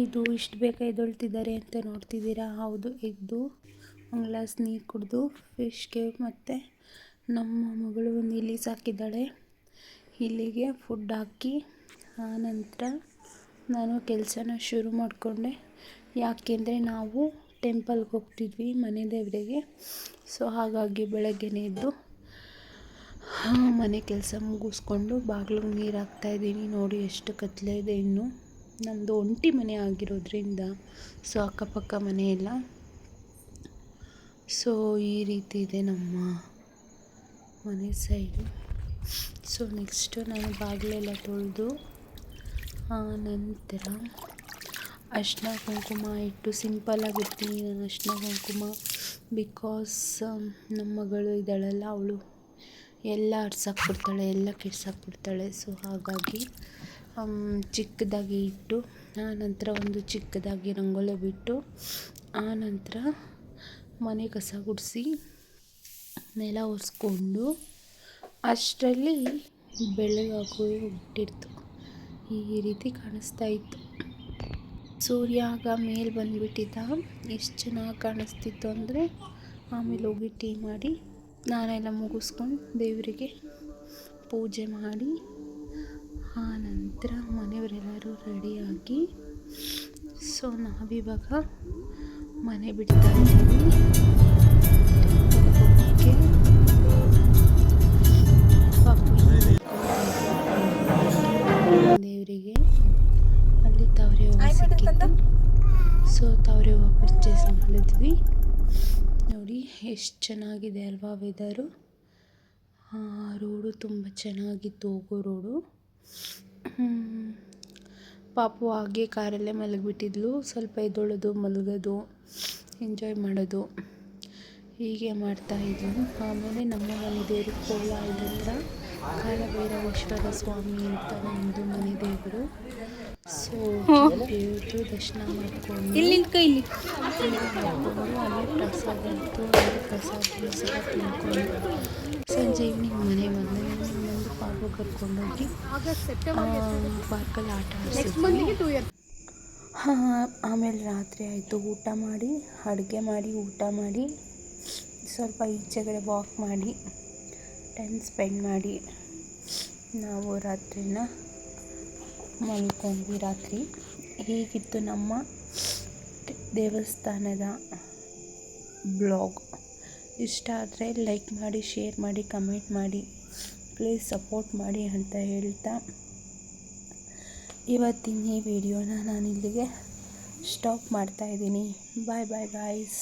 ಏನಿದು ಇಷ್ಟು ಬೇಗ ಎದ್ದೇಳ್ತಿದ್ದಾರೆ ಅಂತ ನೋಡ್ತಿದ್ದೀರಾ? ಹೌದು, ಎದ್ದು ಒಂದು ಗ್ಲಾಸ್ ನೀರು ಕುಡಿದು ಫಿಶ್ಗೆ ಮತ್ತು ನಮ್ಮ ಮಗಳು ಒಂದು ಇಲಿ ಸಾಕಿದ್ದಾಳೆ, ಇಲ್ಲಿಗೆ ಫುಡ್ ಹಾಕಿ ಆನಂತರ ನಾನು ಕೆಲಸನ ಶುರು ಮಾಡಿಕೊಂಡೆ. ಯಾಕೆಂದರೆ ನಾವು ಟೆಂಪಲ್ಗೆ ಹೋಗ್ತಿದ್ವಿ ಮನೆ ದೇವರಿಗೆ. ಸೊ ಹಾಗಾಗಿ ಬೆಳಗ್ಗೆನೇ ಎದ್ದು ಮನೆ ಕೆಲಸ ಮುಗಿಸ್ಕೊಂಡು ಬಾಗಿಲಿಗೆ ನೀರು ಹಾಕ್ತಾಯಿದ್ದೀನಿ. ನೋಡಿ ಎಷ್ಟು ಕತ್ತಲೆ ಇದೆ. ಇನ್ನು ನಮ್ಮದು ಒಂಟಿ ಮನೆ ಆಗಿರೋದ್ರಿಂದ ಸೊ ಅಕ್ಕಪಕ್ಕ ಮನೆ ಇಲ್ಲ. ಸೊ ಈ ರೀತಿ ಇದೆ ನಮ್ಮ ಮನೆ ಸೈಡು. ಸೊ ನೆಕ್ಸ್ಟು ನಾನು ಬಾಗಿಲೆಲ್ಲ ತೊಳೆದು ನಂತರ ಅರಿಶಿನ ಕುಂಕುಮ ಇಟ್ಟು ಸಿಂಪಲ್ಲಾಗಿರ್ತೀನಿ ನಾನು. ಅರಿಶಿನ ಕುಂಕುಮ ಬಿಕಾಸ್ ನಮ್ಮ ಮಗಳು ಇದ್ದಾಳಲ್ಲ, ಅವಳು ಎಲ್ಲ ಅರ್ಸಾಕ್ಬಿಡ್ತಾಳೆ, ಎಲ್ಲ ಕೆಡ್ಸಾಕ್ಬಿಡ್ತಾಳೆ. ಸೊ ಹಾಗಾಗಿ ಚಿಕ್ಕದಾಗಿ ಇಟ್ಟು ಆನಂತರ ಒಂದು ಚಿಕ್ಕದಾಗಿ ರಂಗೋಲಿ ಬಿಟ್ಟು ಆನಂತರ ಮನೆ ಕಸ ಗುಡಿಸಿ ನೆಲ ಒರೆಸ್ಕೊಂಡು ಅಷ್ಟರಲ್ಲಿ ಬೆಳಗಾಗೋಗಿ ಬಿಟ್ಟಿರ್ತು. ಈ ರೀತಿ ಕಾಣಿಸ್ತಾ ಇತ್ತು. ಸೂರ್ಯ ಆಗ ಮೇಲೆ ಬಂದುಬಿಟ್ಟಿದ್ದ. ಎಷ್ಟು ಚೆನ್ನಾಗಿ ಕಾಣಿಸ್ತಿತ್ತು ಅಂದರೆ ಆಮೇಲೆ ಹೋಗಿ ಟೀ ಮಾಡಿ ನಾನೆಲ್ಲ ಮುಗಿಸ್ಕೊಂಡು ದೇವರಿಗೆ ಪೂಜೆ ಮಾಡಿ ಆನಂತರ ಮನೆಯವರೆಲ್ಲರೂ ರೆಡಿಯಾಗಿ ಸೊ ನಾವಿವಾಗ ಮನೆ ಬಿಡ್ತಾ ಇದ್ದೀವಿ. ದೇವರಿಗೆ ಅಲ್ಲಿ ತಾವರೆ ಹೂವು ಸಿಕ್ಕಿತ್ತು. ಸೊ ತಾವರೆ ಹೂವು ಪರ್ಚೇಸ್ ಮಾಡಿದ್ವಿ. ನೋಡಿ ಎಷ್ಟು ಚೆನ್ನಾಗಿದೆ ಅಲ್ವಾ ವೆದರು. ರೋಡು ತುಂಬ ಚೆನ್ನಾಗಿತ್ತು, ಹೋಗೋ ರೋಡು. ಪಾಪು ಹಾಗೆ ಕಾರಲ್ಲೇ ಮಲಗಿಬಿಟ್ಟಿದ್ಲು. ಸ್ವಲ್ಪ ಎದ್ದೊಳೋದು, ಮಲಗೋದು, ಎಂಜಾಯ್ ಮಾಡೋದು ಹೀಗೆ ಮಾಡ್ತಾಯಿದ್ಲು. ಆಮೇಲೆ ನಮ್ಮ ಮನೆ ದೇವರು ಕೋಲಾರದ ಹತ್ರ ಕಾಲಭೈರವೇಶ್ವರ ಸ್ವಾಮಿ ಅಂತ ನಮ್ಮದು ಮನೆ ದೇವರು. ಸೊ ದೇವ್ರದ್ದು ದರ್ಶನ ಮಾಡಿಕೊಂಡು ಅಲ್ಲಿ ಪ್ರಸಾದ ಇತ್ತು. ಅಲ್ಲಿ ಪ್ರಸಾದ ಸಹ ತಿಳ್ಕೊಂಡು ಸಂಜೆ ಈವ್ನಿಂಗ್ ಮನೆ ಬಂದು ಪಾಪು ಕರ್ಕೊಂಡೋಗಿ ಪಾರ್ಕಲ್ಲಿ ಆಟ ಆಡಿಸಿದ್ವಿ. ಆಮೇಲೆ ರಾತ್ರಿ ಆಯಿತು. ಊಟ ಮಾಡಿ, ಅಡುಗೆ ಮಾಡಿ, ಊಟ ಮಾಡಿ, ಸ್ವಲ್ಪ ಈಚೆಗಡೆ ವಾಕ್ ಮಾಡಿ, ಟೈಮ್ ಸ್ಪೆಂಡ್ ಮಾಡಿ ನಾವು ರಾತ್ರಿನ ಮಲ್ಕೊಂಡ್ವಿ. ರಾತ್ರಿ ಹೀಗಿತ್ತು ನಮ್ಮ ದೇವಸ್ಥಾನದ ಬ್ಲಾಗ್. ಇಷ್ಟ ಆದರೆ ಲೈಕ್ ಮಾಡಿ, ಶೇರ್ ಮಾಡಿ, ಕಮೆಂಟ್ ಮಾಡಿ, ಪ್ಲೀಸ್ ಸಪೋರ್ಟ್ ಮಾಡಿ ಅಂತ ಹೇಳ್ತಾ ಇವತ್ತಿನ ಈ ವಿಡಿಯೋನ ನಾನು ಇಲ್ಲಿಗೆ ಸ್ಟಾಪ್ ಮಾಡ್ತಾಯಿದ್ದೀನಿ. ಬಾಯ್ ಬಾಯ್ ಗಾಯ್ಸ್.